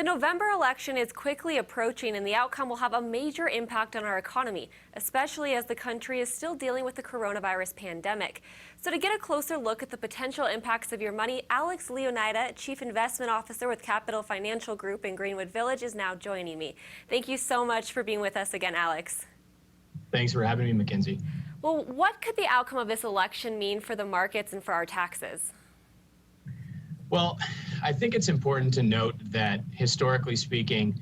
The November election is quickly approaching, and the outcome will have a major impact on our economy, especially as the country is still dealing with the coronavirus pandemic. So to get a closer look at the potential impacts of your money, Alex Leonida, Chief Investment Officer with Capital Financial Group in Greenwood Village, is now joining me. Thank you so much for being with us again, Alex. Thanks for having me, Mackenzie. Well, what could the outcome of this election mean for the markets and for our taxes? Well, I think it's important to note that historically speaking,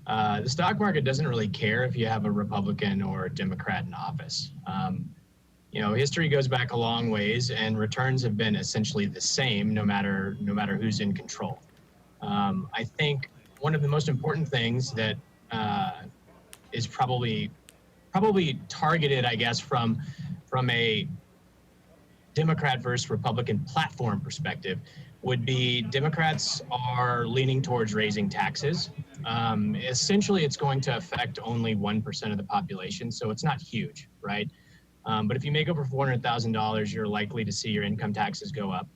the stock market doesn't really care if you have a Republican or a Democrat in office. History goes back a long ways, and returns have been essentially the same no matter who's in control. I think one of the most important things that is probably targeted, I guess, from a Democrat versus Republican platform perspective would be Democrats are leaning towards raising taxes. Essentially, it's going to affect only 1% of the population, so it's not huge, right? But if you make over $400,000, you're likely to see your income taxes go up.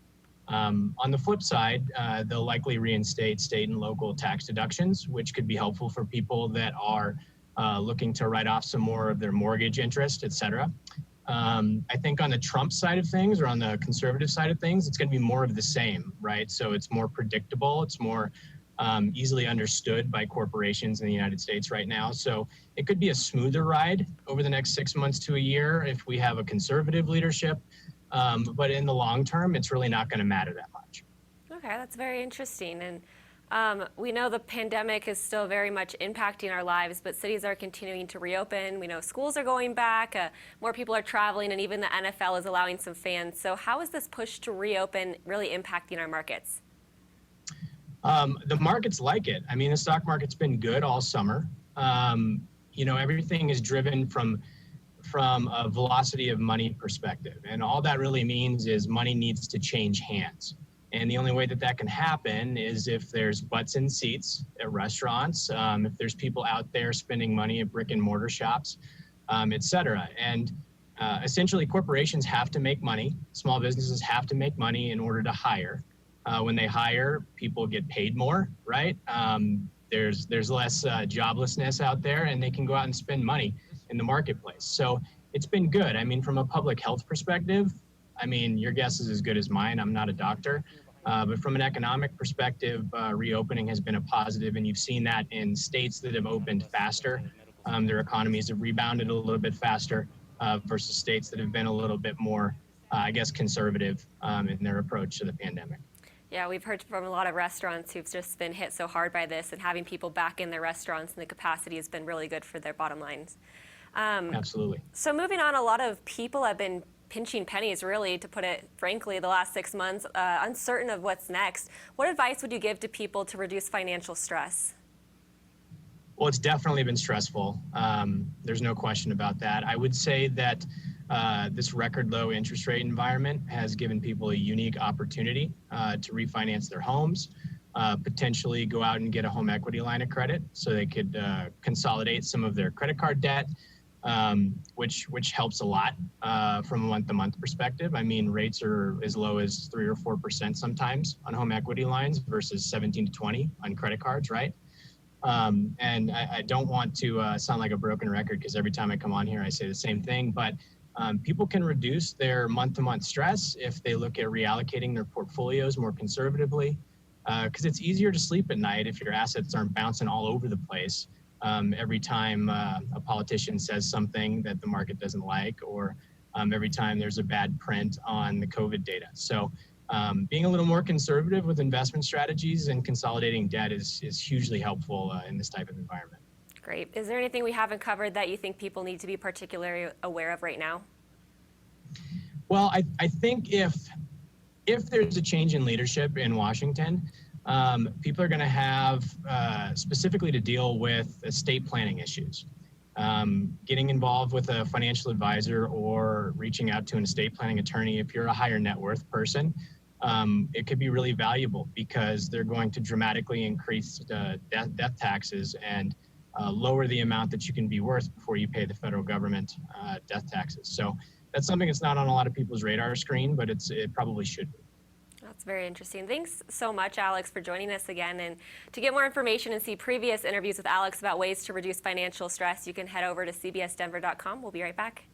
On the flip side, they'll likely reinstate state and local tax deductions, which could be helpful for people that are looking to write off some more of their mortgage interest, et cetera. I think on the Trump side of things, or on the conservative side of things, it's going to be more of the same, right? So it's more predictable. It's more easily understood by corporations in the United States right now. So it could be a smoother ride over the next 6 months to a year if we have a conservative leadership. But in the long term, it's really not going to matter that much. Okay, that's very interesting. And we know the pandemic is still very much impacting our lives, but cities are continuing to reopen. We know schools are going back, more people are traveling, and even the NFL is allowing some fans. So how is this push to reopen really impacting our markets? The markets like it. I mean, the stock market's been good all summer. Everything is driven from a velocity of money perspective. And all that really means is money needs to change hands. And the only way that can happen is if there's butts in seats at restaurants, if there's people out there spending money at brick and mortar shops, et cetera. And essentially, corporations have to make money. Small businesses have to make money in order to hire. When they hire, people get paid more, right? There's less joblessness out there, and they can go out and spend money in the marketplace. So it's been good. I mean, from a public health perspective, your guess is as good as mine. I'm not a doctor. But from an economic perspective, reopening has been a positive, and you've seen that in states that have opened faster. Their economies have rebounded a little bit faster versus states that have been a little bit more, conservative in their approach to the pandemic. Yeah, we've heard from a lot of restaurants who've just been hit so hard by this, and having people back in their restaurants and the capacity has been really good for their bottom lines. Absolutely. So moving on, a lot of people have been pinching pennies, really, to put it frankly, the last 6 months, uncertain of what's next. What advice would you give to people to reduce financial stress? Well, it's definitely been stressful. There's no question about that. I would say that this record low interest rate environment has given people a unique opportunity to refinance their homes, potentially go out and get a home equity line of credit so they could consolidate some of their credit card debt. Which helps a lot from a month-to-month perspective. I mean, rates are as low as 3 or 4% sometimes on home equity lines versus 17 to 20 on credit cards, right? And I don't want to sound like a broken record, because every time I come on here I say the same thing, but people can reduce their month-to-month stress if they look at reallocating their portfolios more conservatively, because it's easier to sleep at night if your assets aren't bouncing all over the place. Every time a politician says something that the market doesn't like, or every time there's a bad print on the COVID data. So being a little more conservative with investment strategies and consolidating debt is hugely helpful in this type of environment. Great. Is there anything we haven't covered that you think people need to be particularly aware of right now? Well, I think if there's a change in leadership in Washington, people are going to have specifically to deal with estate planning issues. Getting involved with a financial advisor or reaching out to an estate planning attorney if you're a higher net worth person, it could be really valuable, because they're going to dramatically increase death taxes and lower the amount that you can be worth before you pay the federal government death taxes. So that's something that's not on a lot of people's radar screen, but it probably should be. It's very interesting. Thanks so much, Alex, for joining us again. And to get more information and see previous interviews with Alex about ways to reduce financial stress, you can head over to cbsdenver.com. We'll be right back.